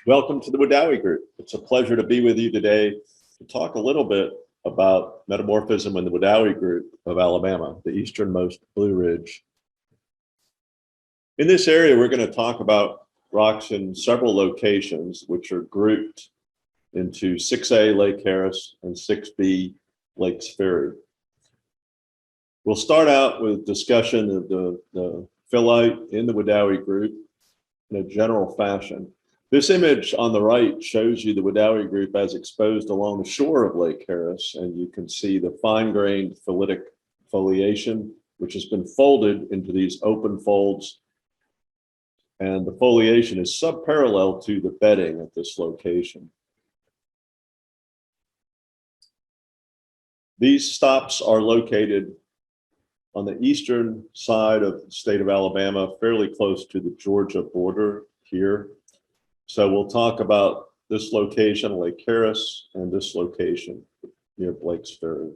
Welcome to the Wedowee Group. It's a pleasure to be with you today to talk a little bit about metamorphism in the Wedowee Group of Alabama, the easternmost Blue Ridge. In this area, we're going to talk about rocks in several locations, which are grouped into 6A Lake Harris and 6B Lakes Ferry. We'll start out with discussion of the phyllite in the Wedowee Group in a general fashion. This image on the right shows you the Wedowee Group as exposed along the shore of Lake Harris, and you can see the fine-grained phylitic foliation, which has been folded into these open folds, and the foliation is subparallel to the bedding at this location. These stops are located on the eastern side of the state of Alabama, fairly close to the Georgia border here. So we'll talk about this location, Lake Harris, and this location near Blake's Ferry.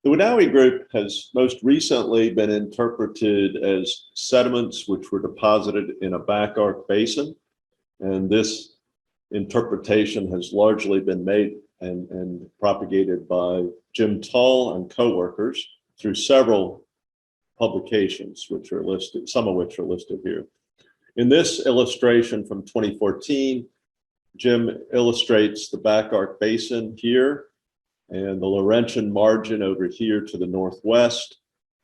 The Wedowee Group has most recently been interpreted as sediments which were deposited in a back arc basin. And this interpretation has largely been made and propagated by Jim Tull and co-workers through several publications, which are listed, some of which are listed here. In this illustration from 2014, Jim illustrates the back arc basin here and the Laurentian margin over here to the northwest,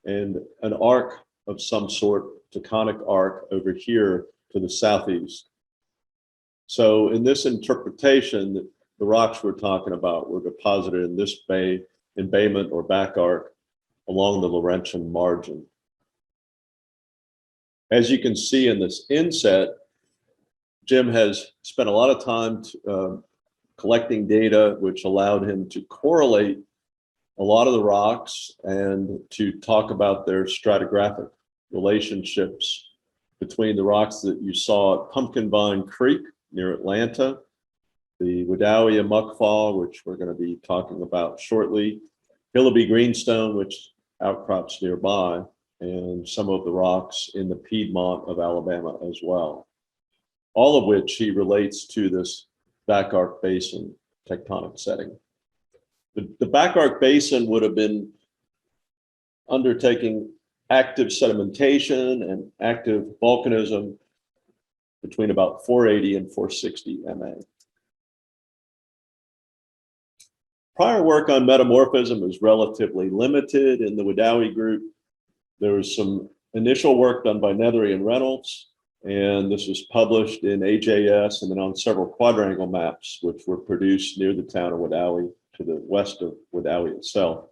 and an arc of some sort, tectonic arc over here to the southeast. So in this interpretation, the rocks we're talking about were deposited in this embayment or back arc along the Laurentian margin. As you can see in this inset, Jim has spent a lot of time collecting data, which allowed him to correlate a lot of the rocks and to talk about their stratigraphic relationships between the rocks that you saw at Pumpkin Vine Creek near Atlanta, the Wedowee Emuckfaw, which we're going to be talking about shortly, Hillaby Greenstone, which outcrops nearby, and some of the rocks in the Piedmont of Alabama as well, all of which he relates to this back arc basin tectonic setting. The back arc basin would have been undertaking active sedimentation and active volcanism between about 480 and 460 MA. Prior work on metamorphism is relatively limited in the Wedowee Group. There was some initial work done by Neathery and Reynolds, and this was published in AJS and then on several quadrangle maps, which were produced near the town of Wedowee to the west of Wedowee itself.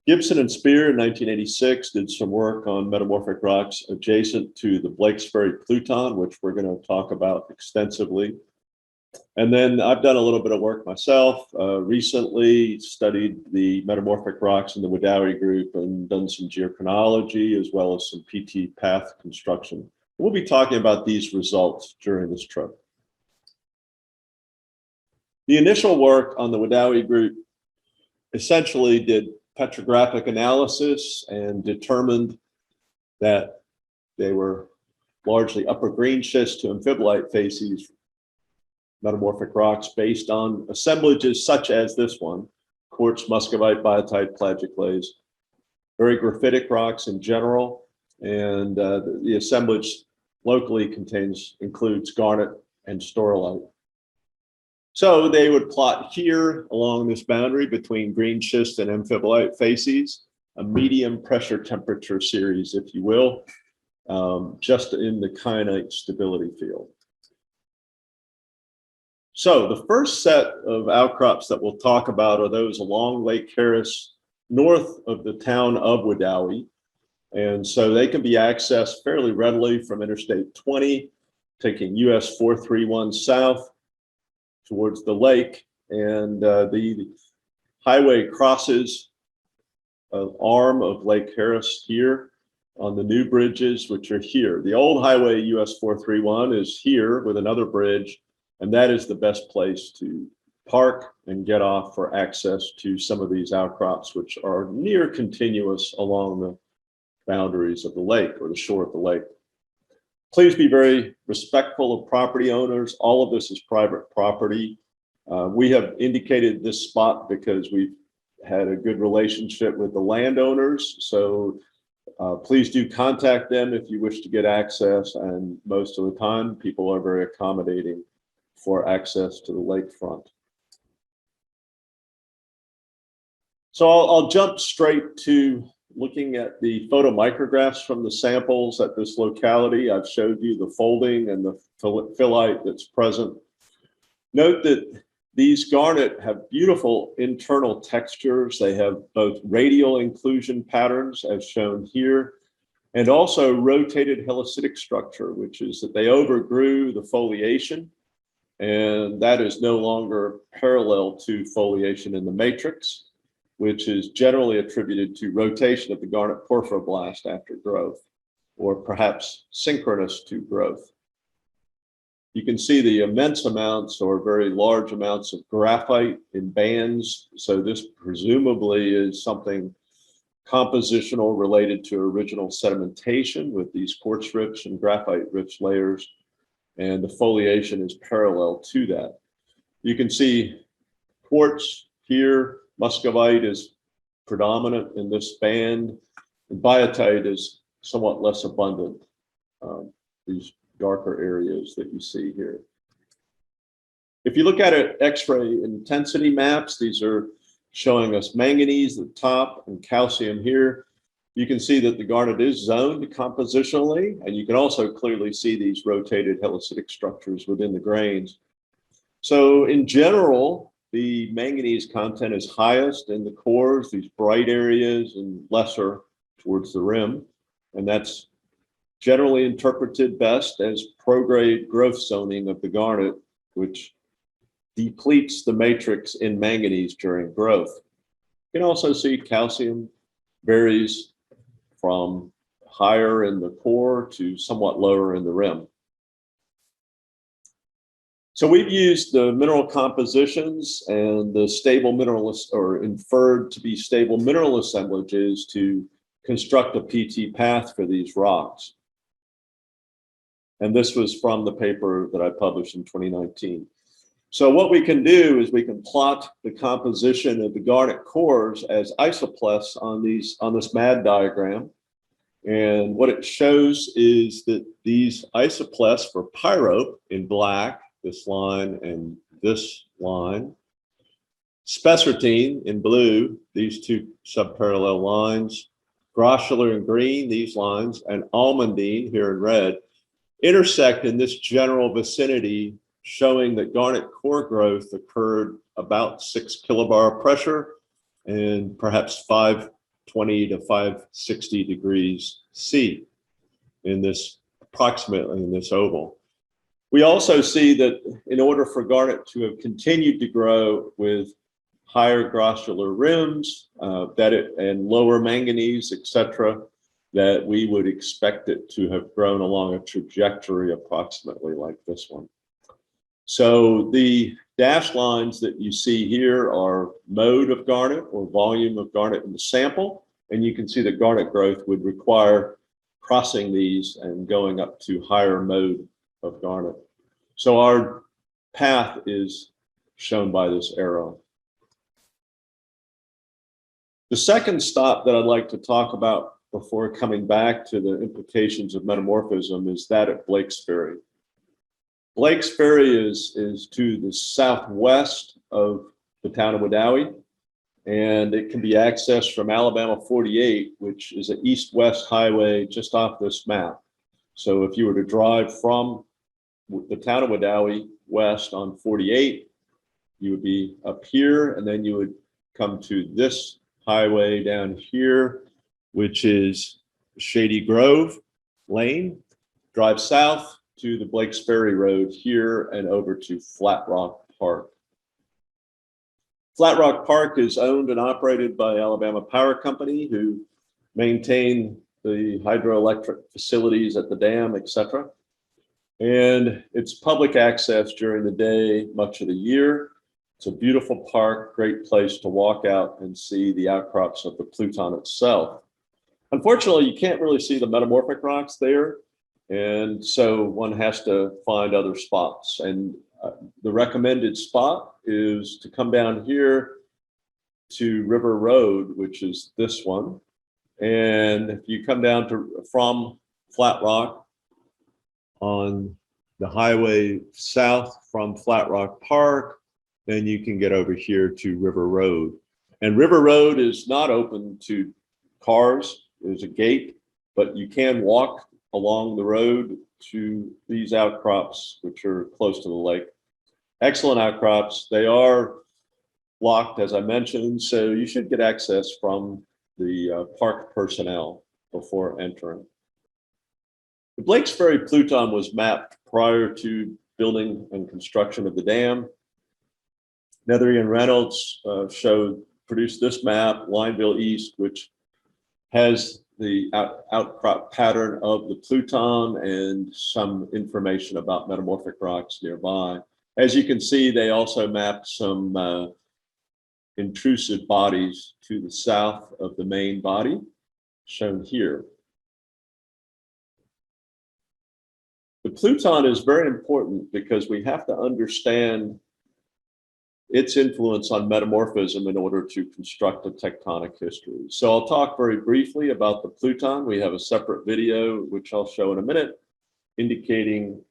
Gibson and Spear in 1986 did some work on metamorphic rocks adjacent to the Blake's Ferry Pluton, which we're going to talk about extensively. And then I've done a little bit of work myself, recently studied the metamorphic rocks in the Wedowee Group and done some geochronology as well as some PT path construction. We'll be talking about these results during this trip. The initial work on the Wedowee Group essentially did petrographic analysis and determined that they were largely upper green schist to amphibolite facies metamorphic rocks based on assemblages such as this one, quartz, muscovite, biotite, plagioclase, very graphitic rocks in general, and the assemblage locally includes garnet and staurolite. So they would plot here along this boundary between green schist and amphibolite facies, a medium pressure temperature series, if you will, just in the kyanite stability field. So the first set of outcrops that we'll talk about are those along Lake Harris, north of the town of Wedowee. And so they can be accessed fairly readily from Interstate 20, taking US 431 south towards the lake. And the highway crosses an arm of Lake Harris here on the new bridges, which are here. The old highway US 431 is here with another bridge, and that is the best place to park and get off for access to some of these outcrops, which are near continuous along the boundaries of the lake or the shore of the lake. Please be very respectful of property owners. All of this is private property. We have indicated this spot because we've had a good relationship with the landowners. So please do contact them if you wish to get access. And most of the time, people are very accommodating for access to the lakefront. So I'll jump straight to looking at the photomicrographs from the samples at this locality. I've showed you the folding and the phyllite that's present. Note that these garnet have beautiful internal textures. They have both radial inclusion patterns as shown here, and also rotated helicitic structure, which is that they overgrew the foliation, and that is no longer parallel to foliation in the matrix, which is generally attributed to rotation of the garnet porphyroblast after growth, or perhaps synchronous to growth. You can see the immense amounts or very large amounts of graphite in bands. So this presumably is something compositional related to original sedimentation with these quartz-rich and graphite-rich layers. And the foliation is parallel to that. You can see quartz here. Muscovite is predominant in this band, and biotite is somewhat less abundant, these darker areas that you see here. If you look at it, X-ray intensity maps, these are showing us manganese at the top and calcium here. You can see that the garnet is zoned compositionally, and you can also clearly see these rotated helicitic structures within the grains. So in general, the manganese content is highest in the cores, these bright areas, and lesser towards the rim. And that's generally interpreted best as prograde growth zoning of the garnet, which depletes the matrix in manganese during growth. You can also see calcium varies from higher in the core to somewhat lower in the rim. So we've used the mineral compositions and the stable mineral or inferred to be stable mineral assemblages to construct a PT path for these rocks. And this was from the paper that I published in 2019. So what we can do is we can plot the composition of the garnet cores as isoplests on this MAD diagram. And what it shows is that these isoplests for pyrope in black, this line and this line, spessartine in blue, these two subparallel lines, grossular in green, these lines, and almandine here in red, intersect in this general vicinity, showing that garnet core growth occurred about 6 kilobar pressure and perhaps 520 to 560 degrees C in this, approximately in this oval. We also see that in order for garnet to have continued to grow with higher grossular rims, and lower manganese, etc., that we would expect it to have grown along a trajectory approximately like this one. So the dashed lines that you see here are mode of garnet or volume of garnet in the sample, and you can see that garnet growth would require crossing these and going up to higher mode of garnet. So our path is shown by this arrow. The second stop that I'd like to talk about before coming back to the implications of metamorphism is that at Blake's Ferry. Blake's Ferry is to the southwest of the town of Wedowee, and it can be accessed from Alabama 48, which is an east-west highway just off this map. So if you were to drive from the town of Wedowee west on 48, you would be up here, and then you would come to this highway down here, which is Shady Grove Lane, drive south to the Blake's Ferry Road here and over to Flat Rock Park. Flat Rock Park is owned and operated by Alabama Power Company, who maintain the hydroelectric facilities at the dam, etc. And it's public access during the day, much of the year. It's a beautiful park, great place to walk out and see the outcrops of the Pluton itself. Unfortunately, you can't really see the metamorphic rocks there, And so one has to find other spots. And the recommended spot is to come down here to River Road, which is this one. And if you come down from Flat Rock on the highway south from Flat Rock Park, then you can get over here to River Road. And River Road is not open to cars. There's a gate, but you can walk along the road to these outcrops, which are close to the lake. Excellent outcrops. They are blocked, as I mentioned, so you should get access from the park personnel before entering. The Blake's Ferry Pluton was mapped prior to building and construction of the dam. Neathery and Reynolds produced this map, Lineville East, which has the outcrop pattern of the Pluton and some information about metamorphic rocks nearby. As you can see, they also mapped some intrusive bodies to the south of the main body, shown here. The Pluton is very important because we have to understand its influence on metamorphism in order to construct a tectonic history. So I'll talk very briefly about the Pluton. We have a separate video, which I'll show in a minute, indicating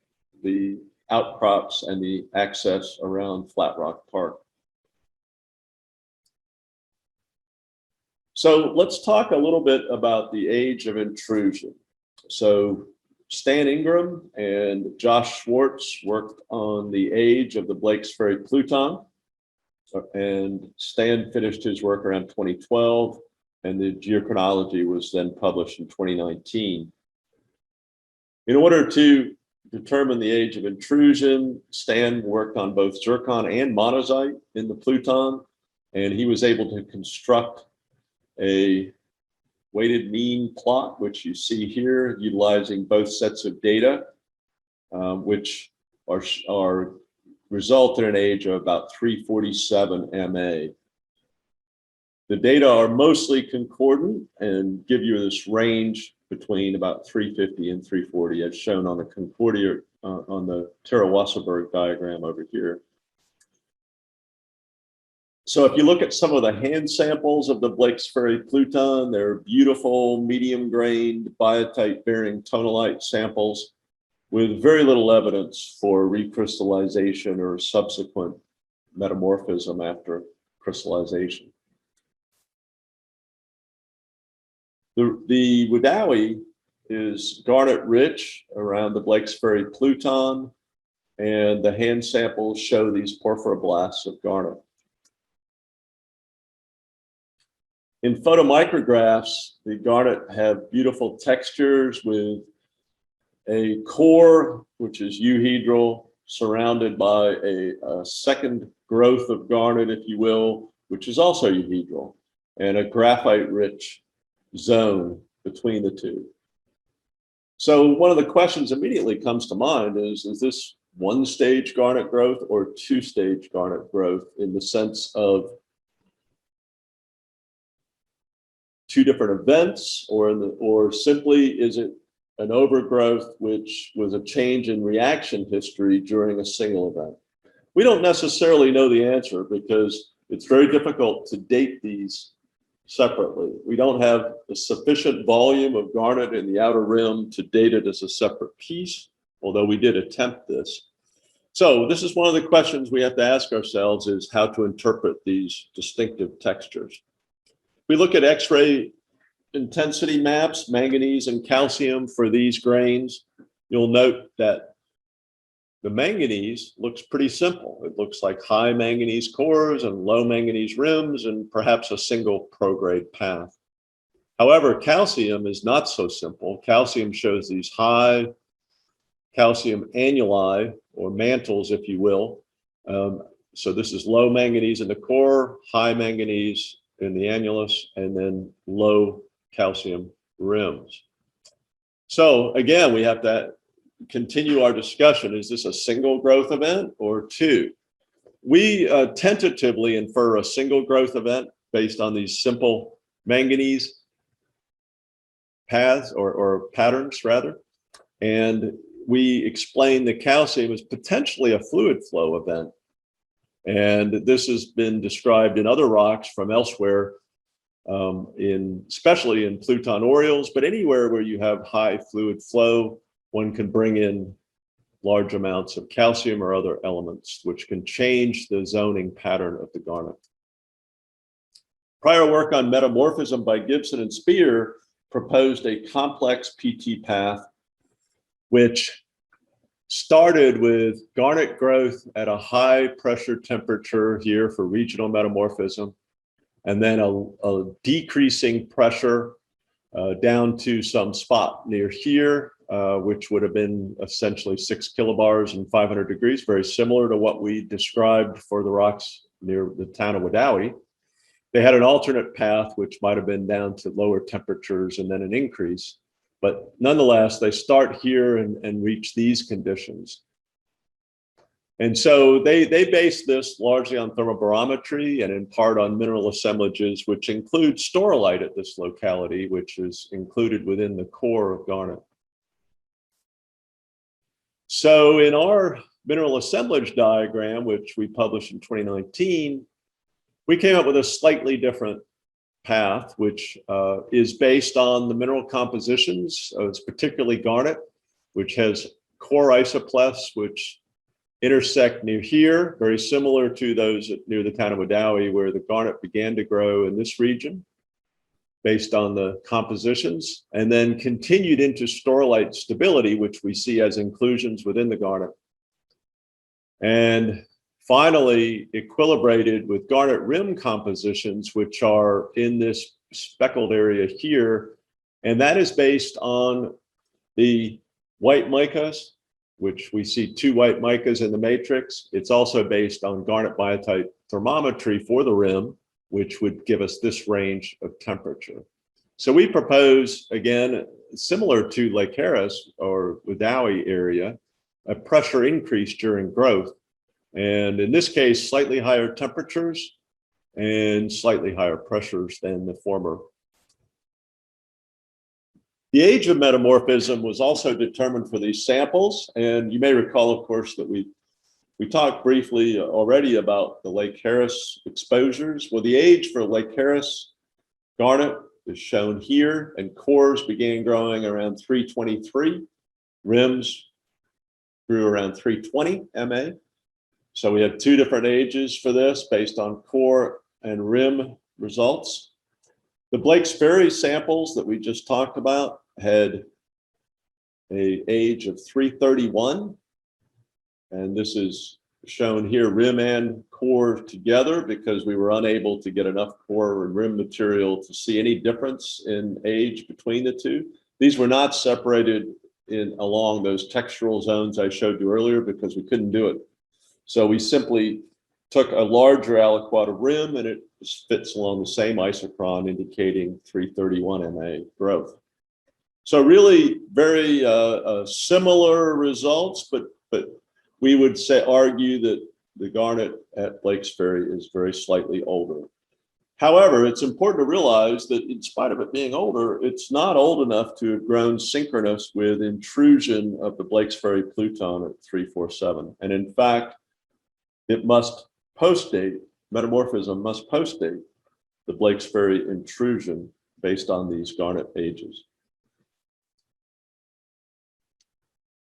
the outcrops and the access around Flat Rock Park. So let's talk a little bit about the age of intrusion. So Stan Ingram and Josh Schwartz worked on the age of the Blake's Ferry Pluton. And Stan finished his work around 2012, and the geochronology was then published in 2019. In order to determine the age of intrusion, Stan worked on both zircon and monazite in the Pluton, and he was able to construct a weighted mean plot, which you see here, utilizing both sets of data, which are result in an age of about 347 MA. The data are mostly concordant and give you this range between about 350 and 340, as shown on the Concordia, on the Terra-Wasserberg diagram over here. So if you look at some of the hand samples of the Blake's Ferry Pluton, they're beautiful, medium-grained, biotite-bearing tonalite samples with very little evidence for recrystallization or subsequent metamorphism after crystallization. The Wedowee is garnet rich around the Blake's Ferry Pluton, and the hand samples show these porphyroblasts of garnet. In photomicrographs, the garnet have beautiful textures with a core, which is euhedral, surrounded by a second growth of garnet, if you will, which is also euhedral, and a graphite-rich zone between the two. So one of the questions immediately comes to mind is this one-stage garnet growth or two-stage garnet growth, in the sense of two different events, or simply is it an overgrowth which was a change in reaction history during a single event? We don't necessarily know the answer because it's very difficult to date these separately. We don't have a sufficient volume of garnet in the outer rim to date it as a separate piece, although we did attempt this. So this is one of the questions we have to ask ourselves, is how to interpret these distinctive textures. We look at X-ray intensity maps, manganese and calcium for these grains. You'll note that the manganese looks pretty simple. It looks like high manganese cores and low manganese rims and perhaps a single prograde path. However, calcium is not so simple. Calcium shows these high calcium annuli, or mantles, if you will. So this is low manganese in the core, high manganese in the annulus, and then low calcium rims. So again, we have to continue our discussion. Is this a single growth event or two? We tentatively infer a single growth event based on these simple manganese paths or patterns rather. And we explained the calcium as potentially a fluid flow event. And this has been described in other rocks from elsewhere, especially in Pluton Orioles, but anywhere where you have high fluid flow, one can bring in large amounts of calcium or other elements, which can change the zoning pattern of the garnet. Prior work on metamorphism by Gibson and Spear proposed a complex PT path, which started with garnet growth at a high pressure temperature here for regional metamorphism, and then a decreasing pressure down to some spot near here, which would have been essentially 6 kilobars and 500 degrees, very similar to what we described for the rocks near the town of Wedowee. They had an alternate path, which might have been down to lower temperatures and then an increase. But nonetheless, they start here and reach these conditions. And so they base this largely on thermobarometry and in part on mineral assemblages, which include staurolite at this locality, which is included within the core of garnet. So in our mineral assemblage diagram, which we published in 2019, we came up with a slightly different path, which is based on the mineral compositions. It's particularly garnet, which has core isopleths, which intersect near here, very similar to those near the town of Wedowee, where the garnet began to grow in this region, based on the compositions, and then continued into staurolite stability, which we see as inclusions within the garnet. And finally equilibrated with garnet rim compositions, which are in this speckled area here. And that is based on the white micas, which we see 2 white micas in the matrix. It's also based on garnet biotite thermometry for the rim, which would give us this range of temperature. So we propose, again, similar to Lake Harris or Wedowee area, a pressure increase during growth. And in this case, slightly higher temperatures and slightly higher pressures than the former. The age of metamorphism was also determined for these samples. And you may recall, of course, that we talked briefly already about the Lake Harris exposures. Well, the age for Lake Harris garnet is shown here, and cores began growing around 323. Rims grew around 320 MA. So we have 2 different ages for this based on core and rim results. The Blake's Ferry samples that we just talked about had an age of 331. And this is shown here, rim and core together, because we were unable to get enough core and rim material to see any difference in age between the 2. These were not separated along those textural zones I showed you earlier because we couldn't do it. So we simply took a larger aliquot of rim and it fits along the same isochron, indicating 331 MA growth. So really very similar results, but we would argue that the garnet at Blake's Ferry is very slightly older. However, it's important to realize that in spite of it being older, it's not old enough to have grown synchronous with intrusion of the Blake's Ferry Pluton at 347. And in fact, it must postdate, metamorphism must postdate the Blake's Ferry intrusion based on these garnet ages.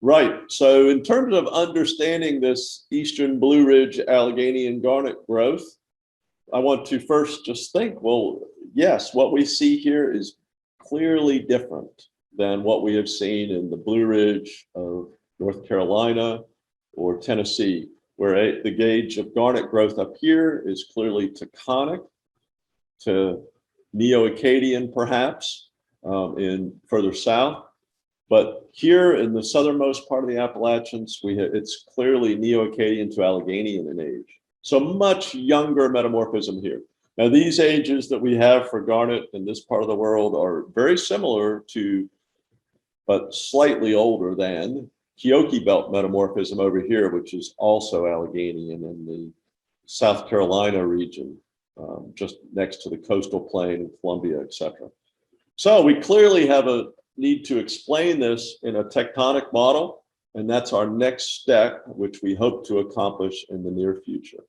Right, so in terms of understanding this Eastern Blue Ridge Alleghanian garnet growth, I want to first just think, well, yes, what we see here is clearly different than what we have seen in the Blue Ridge of North Carolina or Tennessee, where the gauge of garnet growth up here is clearly taconic to Neo-Acadian perhaps in further south. But here in the southernmost part of the Appalachians, it's clearly Neo-Acadian to Alleghanian in age. So much younger metamorphism here. Now these ages that we have for garnet in this part of the world are very similar to, but slightly older than Keoki Belt metamorphism over here, which is also Alleghanian in the South Carolina region, just next to the coastal plain, Columbia, etc. So we clearly have a need to explain this in a tectonic model, and that's our next step, which we hope to accomplish in the near future.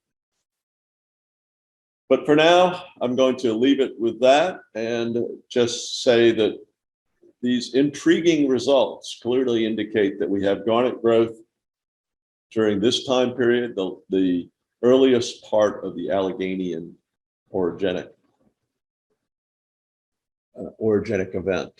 But for now, I'm going to leave it with that and just say that these intriguing results clearly indicate that we have garnet growth during this time period, the earliest part of the Alleghenian orogenic event.